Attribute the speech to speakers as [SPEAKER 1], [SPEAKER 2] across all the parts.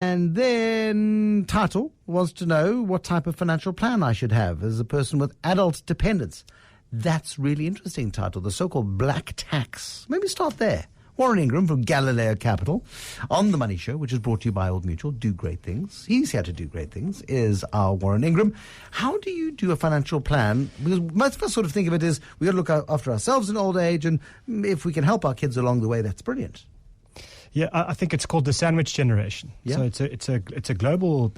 [SPEAKER 1] And then Tato wants to know what type of financial plan I should have as a person with adult dependents. That's really interesting, Tato, the so-called black tax. Maybe start there. Warren Ingram from Galileo Capital on The Money Show, which is brought to you by Old Mutual. Do great things. He's here to do great things, is our Warren Ingram. How do you do a financial plan? Because most of us sort of think of it as we've got to look after ourselves in old age, and if we can help our kids along the way, that's brilliant.
[SPEAKER 2] Yeah, I think it's called the sandwich generation. Yeah. So it's a global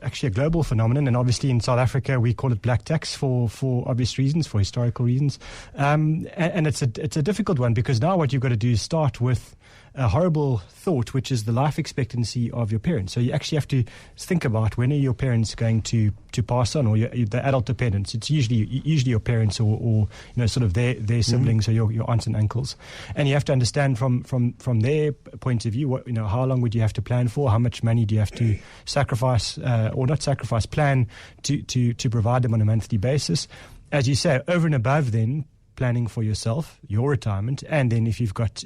[SPEAKER 2] phenomenon, and obviously in South Africa we call it black tax for obvious reasons, for historical reasons, and it's a difficult one because now what you've got to do is start with a horrible thought, which is the life expectancy of your parents. So you actually have to think about when are your parents going to pass on, or the adult dependents. It's usually your parents or sort of their siblings or your aunts and uncles, and you have to understand from their point of view how long would you have to plan for, how much money do you have to sacrifice or not sacrifice, plan to provide them on a monthly basis. As you say, over and above then planning for yourself, your retirement, and then if you've got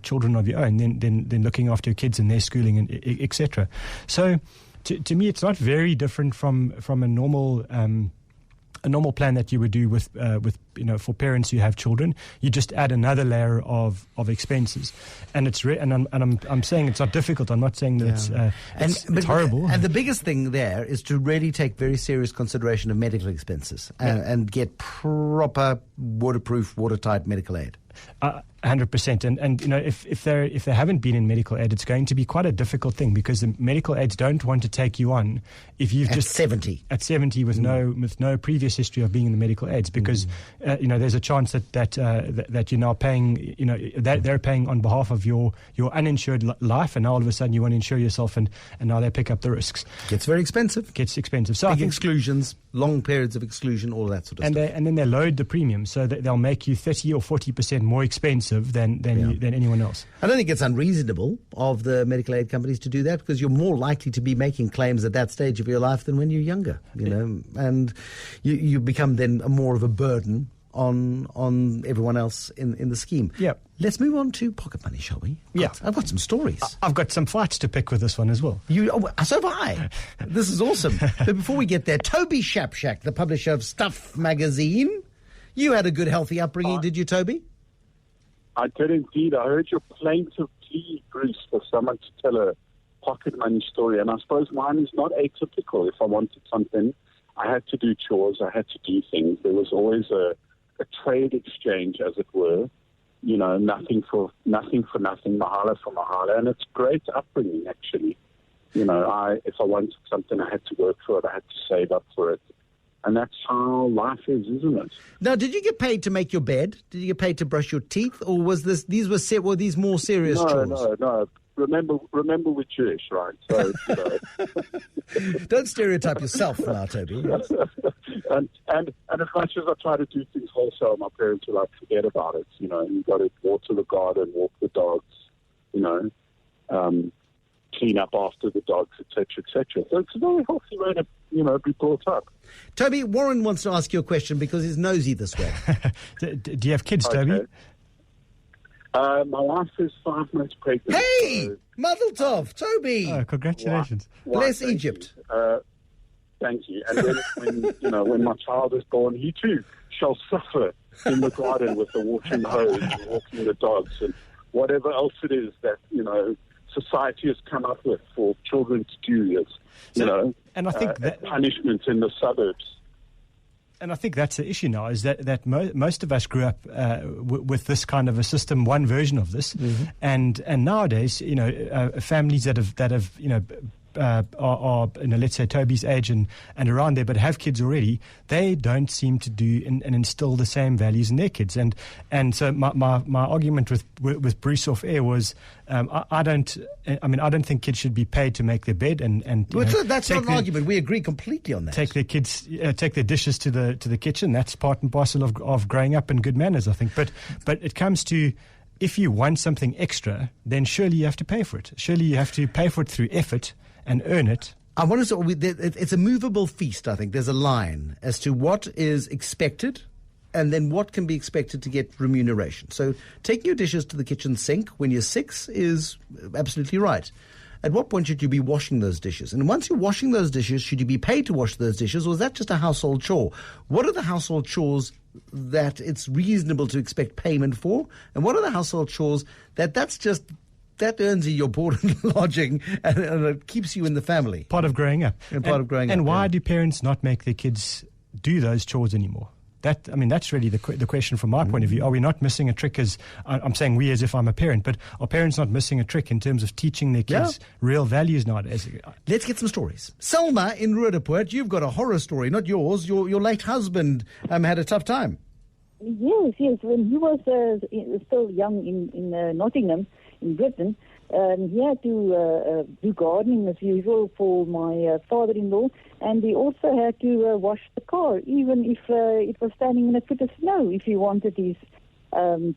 [SPEAKER 2] children of your own, then looking after your kids and their schooling and etc. So to me, it's not very different from a normal plan that you would do with for parents who have children. You just add another layer of expenses, and I'm saying it's not difficult. I'm not saying that it's horrible.
[SPEAKER 1] And the biggest thing there is to really take very serious consideration of medical expenses and get proper watertight medical aid.
[SPEAKER 2] 100%, and if they haven't been in medical aid, it's going to be quite a difficult thing because the medical aids don't want to take you on if you've
[SPEAKER 1] at 70
[SPEAKER 2] with no previous history of being in the medical aids, because there's a chance that you're now paying, that they're paying on behalf of your uninsured life, and now all of a sudden you want to insure yourself, and now they pick up the risks.
[SPEAKER 1] Gets very expensive.
[SPEAKER 2] So
[SPEAKER 1] big exclusions, long periods of exclusion, all of that sort of stuff.
[SPEAKER 2] And then they load the premium so that they'll make you 30 or 40% more expensive than anyone else.
[SPEAKER 1] I don't think it's unreasonable of the medical aid companies to do that, because you're more likely to be making claims at that stage of your life than when you're younger, and you become then more of a burden on everyone else in the scheme.
[SPEAKER 2] Yeah.
[SPEAKER 1] Let's move on to pocket money, shall we? I've got some stories.
[SPEAKER 2] I've got some fights to pick with this one as well.
[SPEAKER 1] So have I. This is awesome. But before we get there, Toby Shapshak, the publisher of Stuff magazine. You had a good, healthy upbringing, did you, Toby?
[SPEAKER 3] I did indeed. I heard your plaintive plea, Bruce, for someone to tell a pocket money story. And I suppose mine is not atypical. If I wanted something, I had to do chores. I had to do things. There was always a trade exchange, as it were. Nothing for nothing, mahala for mahala. And it's great upbringing, actually. If I wanted something, I had to work for it. I had to save up for it. And that's how life is, isn't it?
[SPEAKER 1] Now, did you get paid to make your bed? Did you get paid to brush your teeth? Or were these more serious chores?
[SPEAKER 3] No. Remember we're Jewish, right? So,
[SPEAKER 1] Don't stereotype yourself now, Toby.
[SPEAKER 3] and as much as I try to do things wholesale, my parents were like, forget about it. You've got to water the garden, walk the dogs, clean up after the dogs, etc., etc. So it's a very healthy way to, be brought up.
[SPEAKER 1] Toby, Warren wants to ask you a question because he's nosy this way.
[SPEAKER 2] Do you have kids, Toby?
[SPEAKER 3] My wife is 5 months pregnant.
[SPEAKER 1] Hey! Mazel tov, Toby!
[SPEAKER 2] Oh, congratulations.
[SPEAKER 1] Bless Egypt.
[SPEAKER 3] Thank you. And when my child is born, he too shall suffer in the garden with the watering hose and walking the dogs and whatever else it is that, society has come up with for children to do,
[SPEAKER 2] and I think that
[SPEAKER 3] punishment in the suburbs.
[SPEAKER 2] And I think that's the issue now, is that most of us grew up with this kind of a system, one version of this, and nowadays, families that have are let's say Toby's age and around there, but have kids already, they don't seem to do and instill the same values in their kids. And so my argument with Bruce off air was, I don't think kids should be paid to make their bed
[SPEAKER 1] that's not an argument. We agree completely on that.
[SPEAKER 2] Take their kids, take their dishes to the kitchen. That's part and parcel of growing up in good manners, I think. But it comes to, if you want something extra, then surely you have to pay for it. Surely you have to pay for it through effort and earn it.
[SPEAKER 1] I want to say it's a movable feast, I think. There's a line as to what is expected and then what can be expected to get remuneration. So taking your dishes to the kitchen sink when you're 6 is absolutely right. at what point should you be washing those dishes? And once you're washing those dishes, should you be paid to wash those dishes, or is that just a household chore? What are the household chores that it's reasonable to expect payment for? And what are the household chores that earns you your board and lodging and it keeps you in the family?
[SPEAKER 2] Part of growing up. And why do parents not make their kids do those chores anymore? That's really the question from my point of view. Are we not missing a trick? As I'm saying we as if I'm a parent, but are parents not missing a trick in terms of teaching their kids real values nowadays?
[SPEAKER 1] Let's get some stories. Selma in Roodepoort, you've got a horror story, not yours. Your late husband had a tough time.
[SPEAKER 4] Yes. When he was still young in Nottingham, in Britain, he had to do gardening as usual for my father-in-law, and he also had to wash the car, even if it was standing in a foot of snow, if he wanted his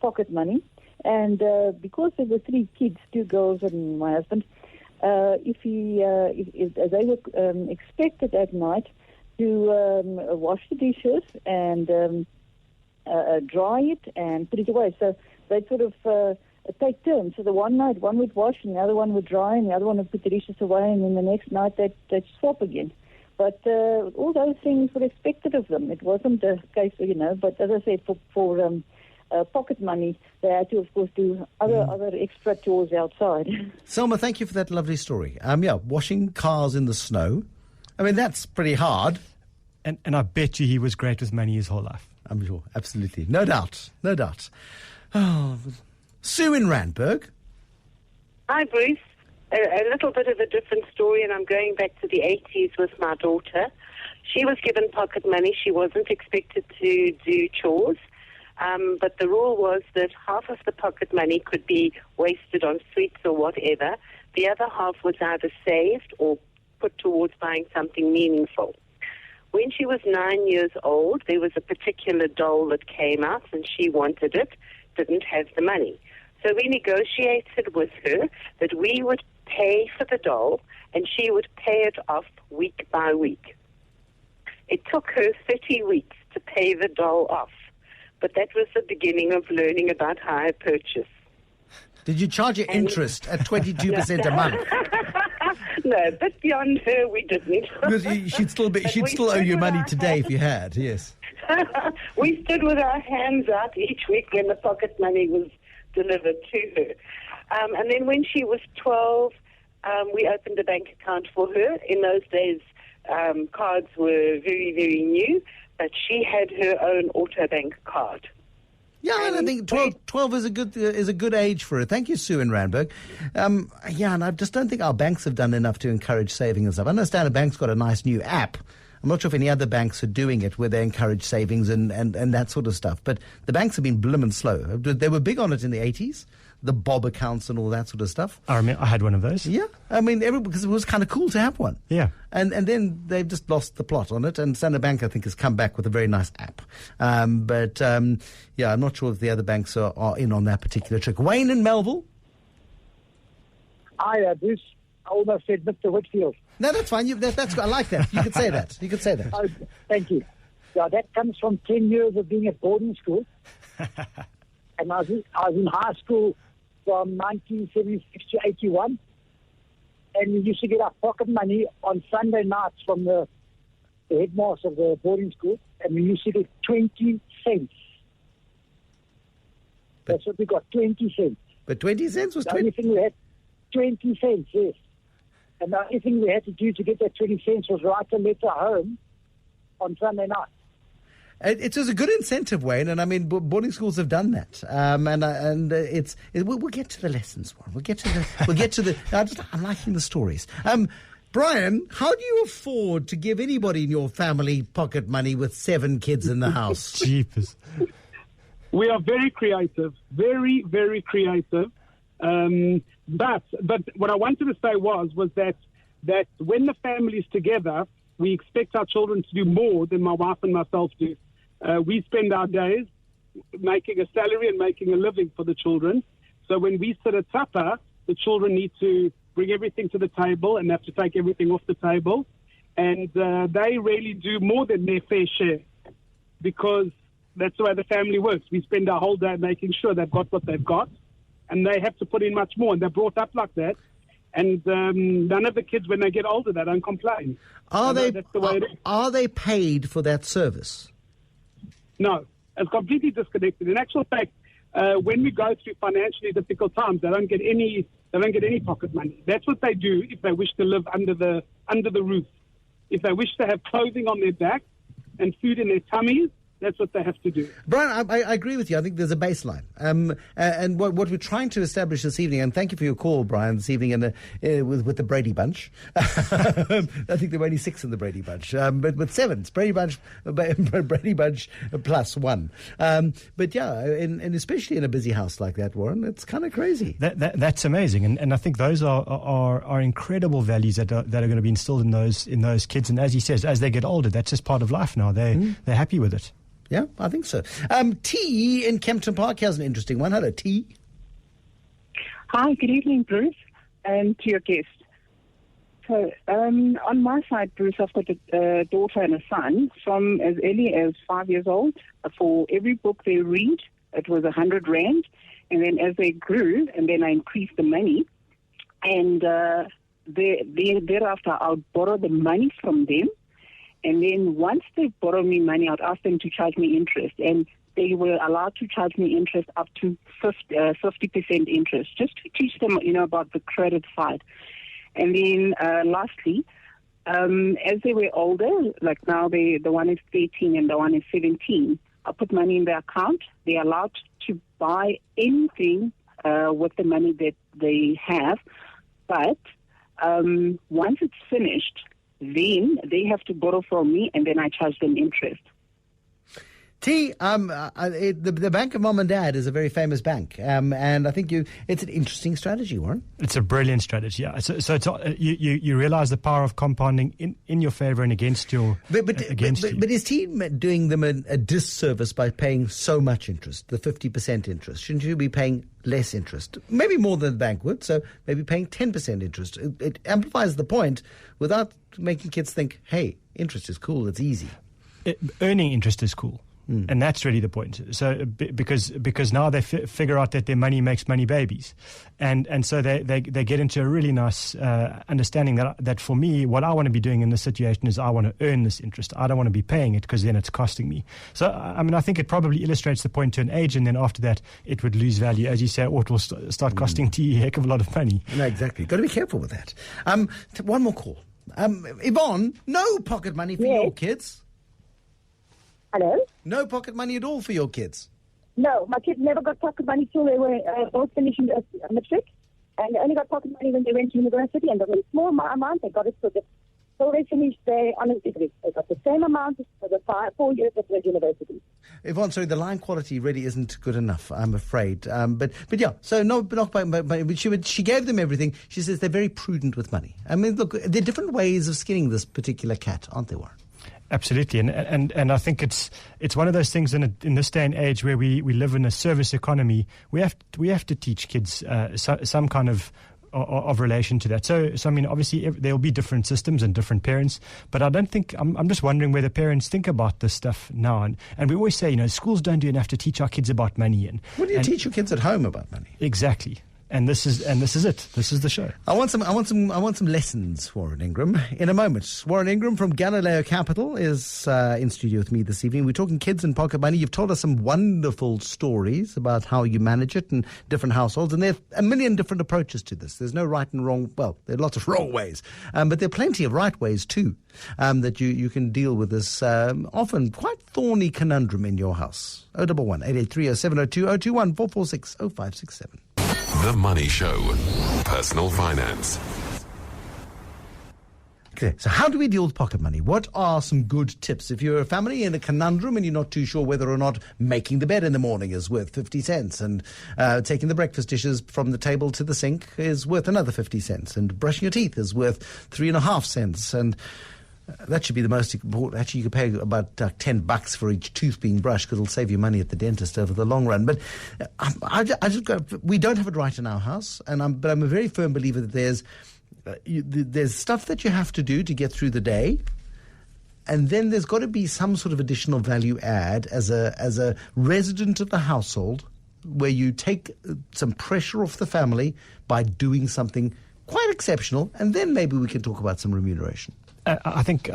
[SPEAKER 4] pocket money. And because there were 3 kids, 2 girls and my husband, if they were expected at night to wash the dishes and dry it and put it away. So they sort of take turns. So the one night one would wash and the other one would dry and the other one would put the dishes away, and then the next night they'd swap again. But all those things were expected of them. It wasn't a case, but as I said, for pocket money, they had to, of course, do other extra chores outside.
[SPEAKER 1] Selma, thank you for that lovely story. Washing cars in the snow. That's pretty hard.
[SPEAKER 2] And I bet you he was great with money his whole life.
[SPEAKER 1] I'm sure, absolutely. No doubt. Oh, Sue in Randburg.
[SPEAKER 5] Hi, Bruce. A little bit of a different story, and I'm going back to the 80s with my daughter. She was given pocket money. She wasn't expected to do chores, but the rule was that half of the pocket money could be wasted on sweets or whatever. The other half was either saved or put towards buying something meaningful. When she was 9 years old, there was a particular doll that came out, and she wanted it, didn't have the money. So we negotiated with her that we would pay for the doll and she would pay it off week by week. It took her 30 weeks to pay the doll off, but that was the beginning of learning about hire purchase.
[SPEAKER 1] Did you charge her interest at 22% a month?
[SPEAKER 5] No, but beyond her we didn't.
[SPEAKER 1] Because she'd still owe you money today if you had, yes.
[SPEAKER 5] We stood with our hands out each week when the pocket money was delivered to her. And then when she was 12, we opened a bank account for her. In those days, cards were very, very new, but she had her own auto bank card.
[SPEAKER 1] Yeah, and I think 12 is a good age for it. Thank you, Sue in Randburg. And I just don't think our banks have done enough to encourage saving and stuff. I understand a bank's got a nice new app. I'm not sure if any other banks are doing it where they encourage savings and that sort of stuff. But the banks have been blimmin' slow. They were big on it in the 80s, the Bob accounts and all that sort of stuff.
[SPEAKER 2] I remember I had one of those.
[SPEAKER 1] Yeah. Because it was kind of cool to have one.
[SPEAKER 2] Yeah.
[SPEAKER 1] And then they've just lost the plot on it. And Standard Bank, I think, has come back with a very nice app. I'm not sure if the other banks are in on that particular trick. Wayne in Melville.
[SPEAKER 6] Hi, Bruce. I almost said Mr. Whitfield.
[SPEAKER 1] No, that's fine. I like that. You could say that.
[SPEAKER 6] Oh, thank you. Yeah, that comes from 10 years of being at boarding school. And I was in high school from 1976 to 81. And we used to get our pocket money on Sunday nights from the headmaster of the boarding school. And we used to get 20 cents. That's what we got, 20 cents.
[SPEAKER 1] But 20 cents was
[SPEAKER 6] the only thing we had, 20 cents, yes. And the only thing we had to do to get that 20 cents was write a letter home on Sunday night.
[SPEAKER 1] It's a good incentive, Wayne, and boarding schools have done that. We'll get to the lessons one. We'll get to the. I'm liking the stories. Brian, how do you afford to give anybody in your family pocket money with 7 kids in the house?
[SPEAKER 2] Jeepers.
[SPEAKER 7] We are very creative, very, very creative. But what I wanted to say was that when the family's together, we expect our children to do more than my wife and myself do. We spend our days making a salary and making a living for the children. So when we sit at supper, the children need to bring everything to the table and have to take everything off the table. And they really do more than their fair share because that's the way the family works. We spend our whole day making sure they've got what they've got. And they have to put in much more, and they're brought up like that. And none of the kids, when they get older, they don't complain. That's the way it is.
[SPEAKER 1] Are they paid for that service?
[SPEAKER 7] No, it's completely disconnected. In actual fact, when we go through financially difficult times, they don't get any pocket money. That's what they do if they wish to live under the roof. If they wish to have clothing on their back and food in their tummies, that's what they have to do.
[SPEAKER 1] Brian, I agree with you. I think there's a baseline. And what we're trying to establish this evening, and thank you for your call, Brian, this evening with the Brady Bunch. I think there were only 6 in the Brady Bunch. But with 7, it's Brady Bunch plus 1. But yeah, and especially in a busy house like that, Warren, it's kind of crazy.
[SPEAKER 2] That's amazing. And I think those are incredible values that are going to be instilled in those kids. And as he says, as they get older, that's just part of life now. They're happy with it.
[SPEAKER 1] Yeah, I think so. T in Kempton Park has an interesting one. Hello, T.
[SPEAKER 8] Hi, good evening, Bruce, and to your guest. So, on my side, Bruce, I've got a daughter and a son from as early as 5 years old. For every book they read, it was 100 Rand. And then as they grew, and then I increased the money, and thereafter I would borrow the money from them. And then once they borrow me money, I'd ask them to charge me interest. And they were allowed to charge me interest up to 50% interest, just to teach them, about the credit side. And then lastly, as they were older, like now the one is 13 and the one is 17, I put money in their account. They're allowed to buy anything with the money that they have. But once it's finished, then they have to borrow from me, and then I charge them interest.
[SPEAKER 1] T, the Bank of Mom and Dad is a very famous bank, and I think it's an interesting strategy, Warren.
[SPEAKER 2] It's a brilliant strategy. Yeah. So you realize the power of compounding in your favor and against your against you.
[SPEAKER 1] But is T doing them a disservice by paying so much interest, the 50% interest? Shouldn't you be paying less interest? Maybe more than the bank would, so maybe paying 10% interest. It amplifies the point without making kids think, hey, interest is cool, it's easy.
[SPEAKER 2] Earning interest is cool. And that's really the point. So because now they figure out that their money makes money babies, and so they get into a really nice understanding that for me, what I want to be doing in this situation is I want to earn this interest. I don't want to be paying it because then it's costing me. So I think it probably illustrates the point to an age, and then after that it would lose value, as you say, or it will start costing T a heck of a lot of money.
[SPEAKER 1] No, exactly. Got to be careful with that. One more call. Yvonne, no pocket money for your kids.
[SPEAKER 4] Hello?
[SPEAKER 1] No pocket money at all for your kids?
[SPEAKER 4] No, my kids never got pocket money till they were both finishing matric, and they only got pocket money when they went to university, and the very small amount they got it till they finished their honours degree. They got the same amount for the 4 years at the university.
[SPEAKER 1] Yvonne, sorry, the line quality really isn't good enough, I'm afraid. But yeah, so she gave them everything. She says they're very prudent with money. I mean, look, there are different ways of skinning this particular cat, aren't there, Warren?
[SPEAKER 2] Absolutely, and I think it's one of those things in this day and age where we live in a service economy. We have to teach kids some kind of relation to that. So I mean, obviously there will be different systems and different parents, but I don't think I'm just wondering whether parents think about this stuff now. And we always say, schools don't do enough to teach our kids about money. And
[SPEAKER 1] what do you teach your kids at home about money?
[SPEAKER 2] Exactly. And this is it. This is the show.
[SPEAKER 1] I want some lessons, Warren Ingram. In a moment, Warren Ingram from Galileo Capital is in studio with me this evening. We're talking kids and pocket money. You've told us some wonderful stories about how you manage it in different households, and there are a million different approaches to this. There's no right and wrong. Well, there are lots of wrong ways, but there are plenty of right ways too. That you can deal with this often quite thorny conundrum in your house. 011 883 0702 021 446 0567.
[SPEAKER 9] The Money Show. Personal finance.
[SPEAKER 1] Okay, so how do we deal with pocket money? What are some good tips? If you're a family in a conundrum and you're not too sure whether or not making the bed in the morning is worth 50 cents and taking the breakfast dishes from the table to the sink is worth another 50 cents and brushing your teeth is worth 3.5 cents and that should be the most important. Actually, you could pay about $10 for each tooth being brushed because it'll save you money at the dentist over the long run. But we don't have it right in our house, but I'm a very firm believer that there's stuff that you have to do to get through the day, and then there's got to be some sort of additional value add as a resident of the household where you take some pressure off the family by doing something quite exceptional, and then maybe we can talk about some remuneration.
[SPEAKER 2] I think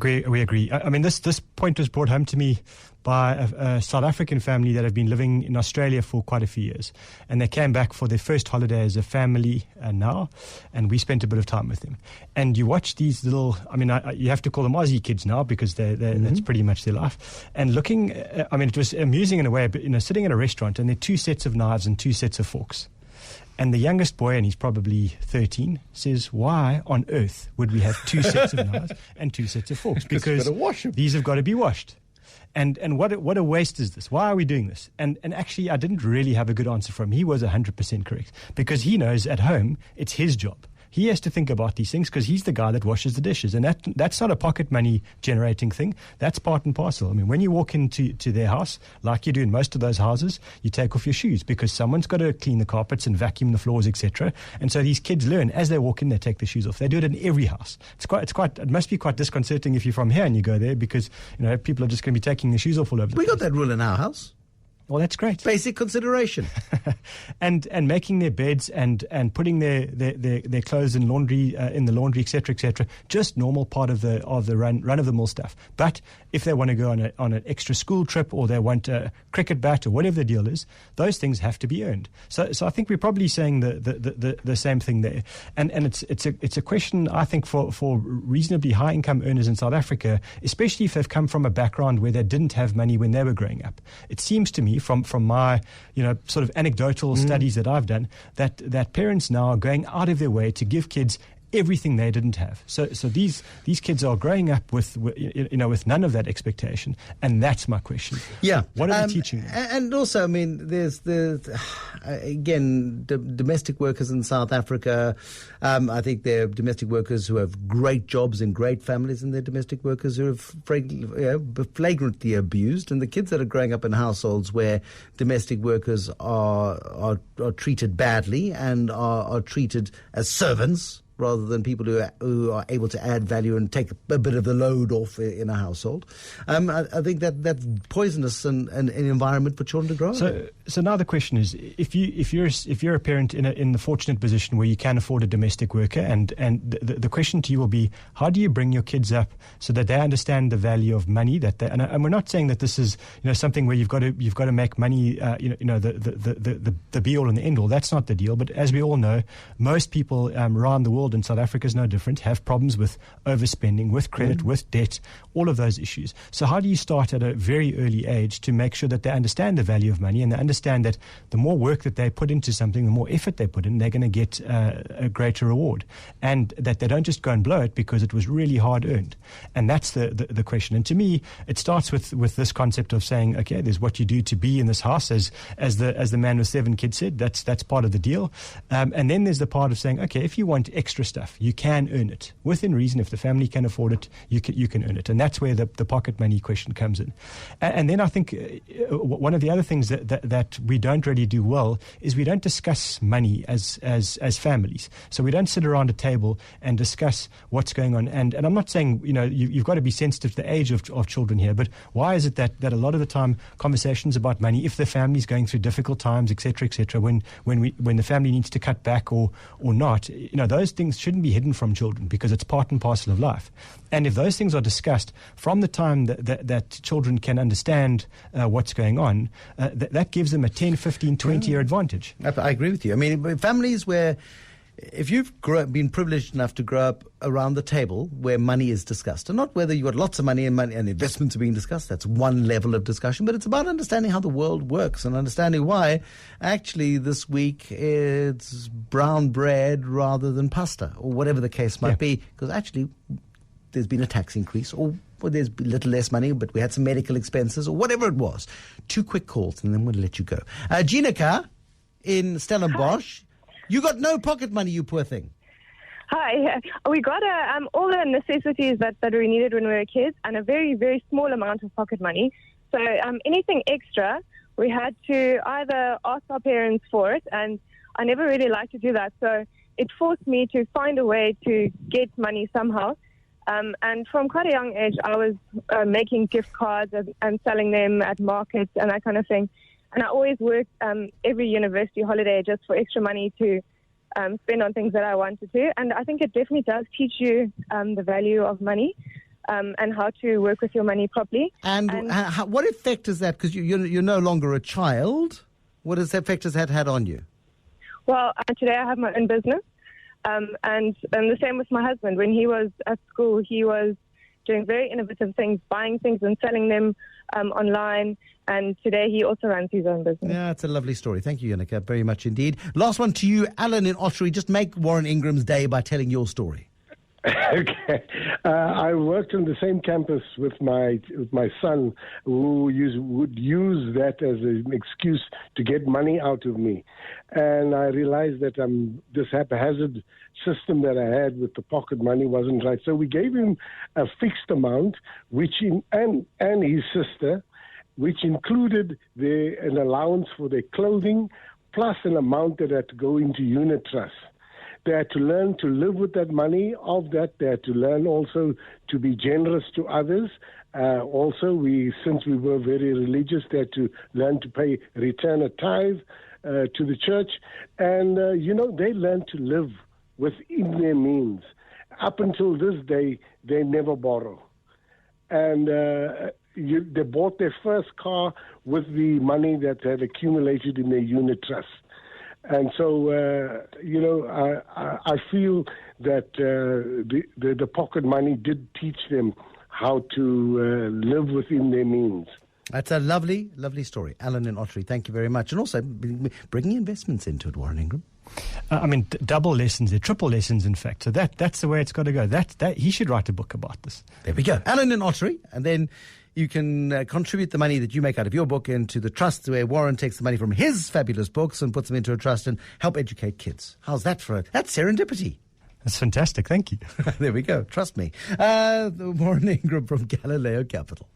[SPEAKER 2] we agree. I mean, this point was brought home to me by a South African family that have been living in Australia for quite a few years, and they came back for their first holiday as a family now, and we spent a bit of time with them. And you watch these little, I mean, you have to call them Aussie kids now because that's pretty much their life. And looking, I mean, it was amusing in a way, but sitting in a restaurant and there are 2 sets of knives and 2 sets of forks. And the youngest boy, and he's probably 13, says, why on earth would we have 2 sets of knives and 2 sets of forks? Because these have got to be washed. And what a waste is this? Why are we doing this? And actually, I didn't really have a good answer for him. He was 100% correct because he knows at home it's his job. He has to think about these things because he's the guy that washes the dishes. And that's not a pocket money generating thing. That's part and parcel. I mean, when you walk into their house, like you do in most of those houses, you take off your shoes because someone's got to clean the carpets and vacuum the floors, etc. And so these kids learn as they walk in, they take their shoes off. They do it in every house. It must be quite disconcerting if you're from here and you go there because, people are just going to be taking their shoes off all over the place.
[SPEAKER 1] We got that rule in our house.
[SPEAKER 2] Well, that's great.
[SPEAKER 1] Basic consideration.
[SPEAKER 2] and making their beds and putting their clothes in laundry in the laundry, etc., just normal part of the run of the mill stuff. But if they want to go on an extra school trip or they want a cricket bat or whatever the deal is, those things have to be earned. So I think we're probably saying the same thing there. And it's a question I think for reasonably high income earners in South Africa, especially if they've come from a background where they didn't have money when they were growing up. It seems to me from my sort of anecdotal studies that I've done that parents now are going out of their way to give kids everything they didn't have. So these kids are growing up with none of that expectation, and that's my question.
[SPEAKER 1] Yeah,
[SPEAKER 2] what are we teaching them?
[SPEAKER 1] And also, I mean, there's the domestic workers in South Africa. I think there are domestic workers who have great jobs in great families, and there are domestic workers who are flagrantly abused. And the kids that are growing up in households where domestic workers are treated badly and are treated as servants, rather than people who are able to add value and take a bit of the load off in a household. I think that's poisonous an environment for children to grow up.
[SPEAKER 2] So now the question is, if you're a parent in the fortunate position where you can afford a domestic worker, and the question to you will be, how do you bring your kids up so that they understand the value of money? And we're not saying that this is something where you've got to make money the be all and the end all. That's not the deal. But as we all know, most people around the world, and South Africa is no different, have problems with overspending, with credit, with debt, all of those issues. So how do you start at a very early age to make sure that they understand the value of money and they understand that the more work that they put into something, the more effort they put in, they're going to get a greater reward, and that they don't just go and blow it because it was really hard earned. And that's the question. And to me, it starts with this concept of saying, okay, there's what you do to be in this house, as the man with 7 kids said. That's part of the deal. And then there's the part of saying, okay, if you want extra stuff, you can earn it within reason. If the family can afford it, you can earn it. And that's where the pocket money question comes in. And then I think one of the other things that we don't really do well is we don't discuss money as families. So we don't sit around a table and discuss what's going on. And I'm not saying you've got to be sensitive to the age of children here, but why is it that a lot of the time conversations about money, if the family's going through difficult times, etc., when the family needs to cut back or not, those things shouldn't be hidden from children because it's part and parcel of life. And if those things are discussed from the time that children can understand what's going on, that gives them a 10, 15, 20-year advantage.
[SPEAKER 1] I agree with you. I mean, families where, if you've been privileged enough to grow up around the table where money is discussed, and not whether you've got lots of money and investments are being discussed, that's one level of discussion, but it's about understanding how the world works and understanding why actually this week it's brown bread rather than pasta, or whatever the case might be, because actually there's been a tax increase, or there's a little less money, but we had some medical expenses, or whatever it was. 2 quick calls, and then we'll let you go. Ginica in Stellenbosch. You got no pocket money, you poor thing.
[SPEAKER 10] Hi. We got all the necessities that we needed when we were kids, and a very, very small amount of pocket money. So anything extra, we had to either ask our parents for it, and I never really liked to do that. So it forced me to find a way to get money somehow. And from quite a young age, I was making gift cards and selling them at markets and that kind of thing. And I always worked every university holiday just for extra money to spend on things that I wanted to. And I think it definitely does teach you the value of money and how to work with your money properly.
[SPEAKER 1] And what effect is that? Because you're no longer a child. What effect has that had on you?
[SPEAKER 10] Well, today I have my own business. And the same with my husband. When he was at school, he was doing very innovative things, buying things and selling them online. And today he also runs his own business.
[SPEAKER 1] Yeah, it's a lovely story. Thank you, Yannicka, very much indeed. Last one to you, Alan in Ottery. Just make Warren Ingram's day by telling your story.
[SPEAKER 11] Okay. I worked on the same campus with my son, who would use that as an excuse to get money out of me. And I realized that this haphazard system that I had with the pocket money wasn't right. So we gave him a fixed amount, and his sister, which included an allowance for their clothing, plus an amount that had to go into unit trust. They had to learn to live with that money. Of that, they had to learn also to be generous to others. Also, since we were very religious, they had to learn to return a tithe to the church. And, they learned to live within their means. Up until this day, they never borrow. And they bought their first car with the money that had accumulated in their unit trust. And so, I feel that the pocket money did teach them how to live within their means.
[SPEAKER 1] That's a lovely, lovely story. Alan in Ottery, thank you very much. And also bringing investments into it, Warren Ingram.
[SPEAKER 2] Double lessons, triple lessons, in fact. So that's the way it's got to go. That he should write a book about this.
[SPEAKER 1] There we go. Alan in Ottery, and then you can contribute the money that you make out of your book into the trust where Warren takes the money from his fabulous books and puts them into a trust and help educate kids. How's that that's serendipity.
[SPEAKER 2] That's fantastic. Thank you.
[SPEAKER 1] There we go. Trust me. Warren Ingram from Galileo Capital.